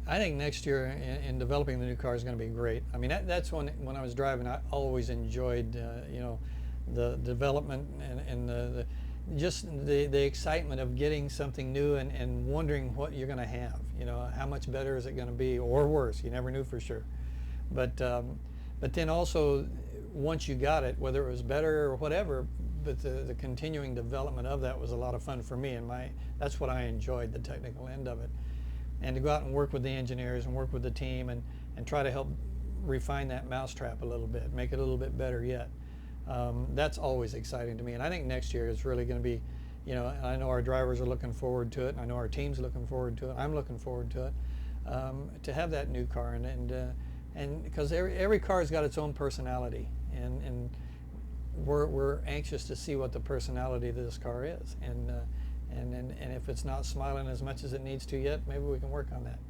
I think next year in developing the new car is going to be great. I mean, that's when I was driving, I always enjoyed, the development and just the excitement of getting something new and wondering what you're going to have. You know, how much better is it going to be, or worse? You never knew for sure. But then also, once you got it, whether it was better or whatever, but the continuing development of that was a lot of fun for me, and that's what I enjoyed, the technical end of it. And to go out and work with the engineers and work with the team and try to help refine that mousetrap a little bit, make it a little bit better yet. That's always exciting to me. And I think next year is really going to be, and I know our drivers are looking forward to it, and I know our team's looking forward to it. I'm looking forward to it, to have that new car. And because every car's got its own personality. And we're anxious to see what the personality of this car is. And if it's not smiling as much as it needs to yet, maybe we can work on that.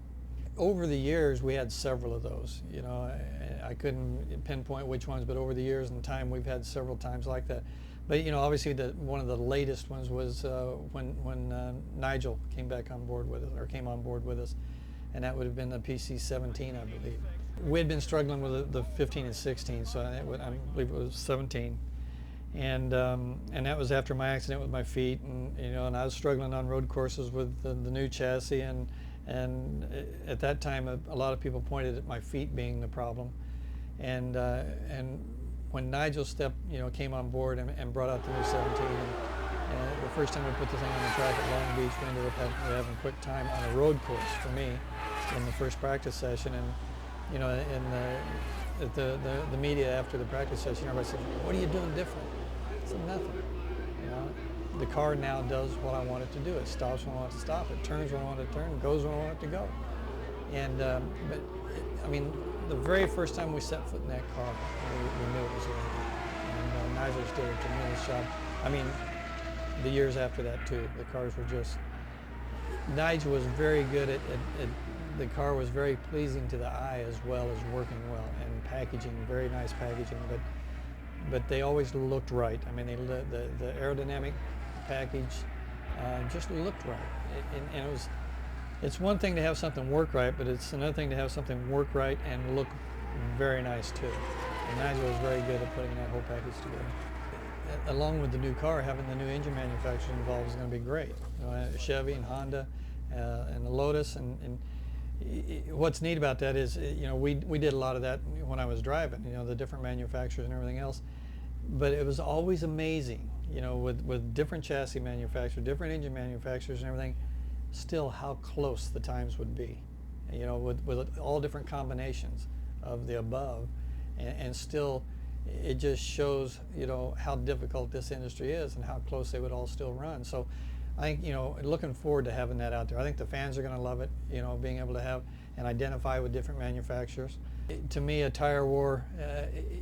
Over the years, we had several of those. I couldn't pinpoint which ones, but over the years and time, we've had several times like that. But obviously, one of the latest ones was when Nigel came on board with us, and that would have been the PC-17, I believe. We had been struggling with the 15 and 16, so I believe it was 17. And that was after my accident with my feet, and I was struggling on road courses with the new chassis, and at that time a lot of people pointed at my feet being the problem, and when Nigel came on board and brought out the new 17, and the first time we put the thing on the track at Long Beach, we ended up having a quick time on a road course for me in the first practice session, and the media after the practice session, everybody said, "What are you doing different?" I said, "Nothing. The car now does what I want it to do. It stops when I want it to stop. It turns when I want it to turn. Goes when I want it to go." And the very first time we set foot in that car, we knew it was ready. And Nigel did a tremendous job. I mean, the years after that too, the cars were just. Nigel was very good at the car was very pleasing to the eye as well as working well, and packaging, very nice packaging, but they always looked right. I mean, the aerodynamic package just looked right, and it's one thing to have something work right, but it's another thing to have something work right and look very nice too. And Nigel was very good at putting that whole package together. Along with the new car, having the new engine manufacturers involved is going to be great. Chevy and Honda and the Lotus, and what's neat about that is, we did a lot of that when I was driving, the different manufacturers and everything else. But it was always amazing, with different chassis manufacturers, different engine manufacturers and everything, still how close the times would be, with all different combinations of the above, and still it just shows, how difficult this industry is and how close they would all still run. So I think, looking forward to having that out there. I think the fans are going to love it, being able to have and identify with different manufacturers. To me, a tire war,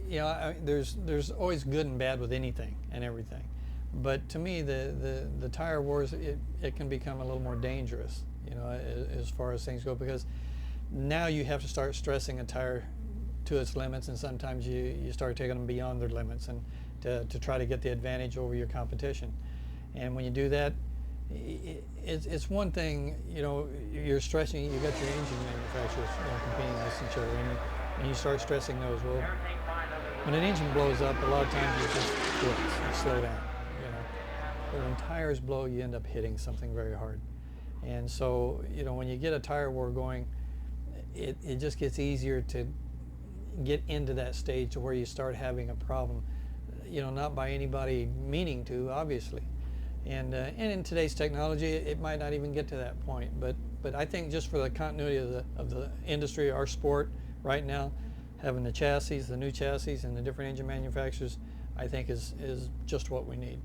there's always good and bad with anything and everything. But to me, the tire wars, it can become a little more dangerous, as far as things go, because now you have to start stressing a tire to its limits, and sometimes you start taking them beyond their limits, and to try to get the advantage over your competition. And when you do that, it's one thing, you're stressing, you got your engine manufacturers competing against each other, and you start stressing those. Well, when an engine blows up, a lot of times you just blitz and slow down, But when tires blow, you end up hitting something very hard. And so, when you get a tire war going, it just gets easier to get into that stage to where you start having a problem, not by anybody meaning to, obviously. And in today's technology, it might not even get to that point. But I think just for the continuity of the industry, our sport right now, having the new chassis, and the different engine manufacturers, I think is just what we need.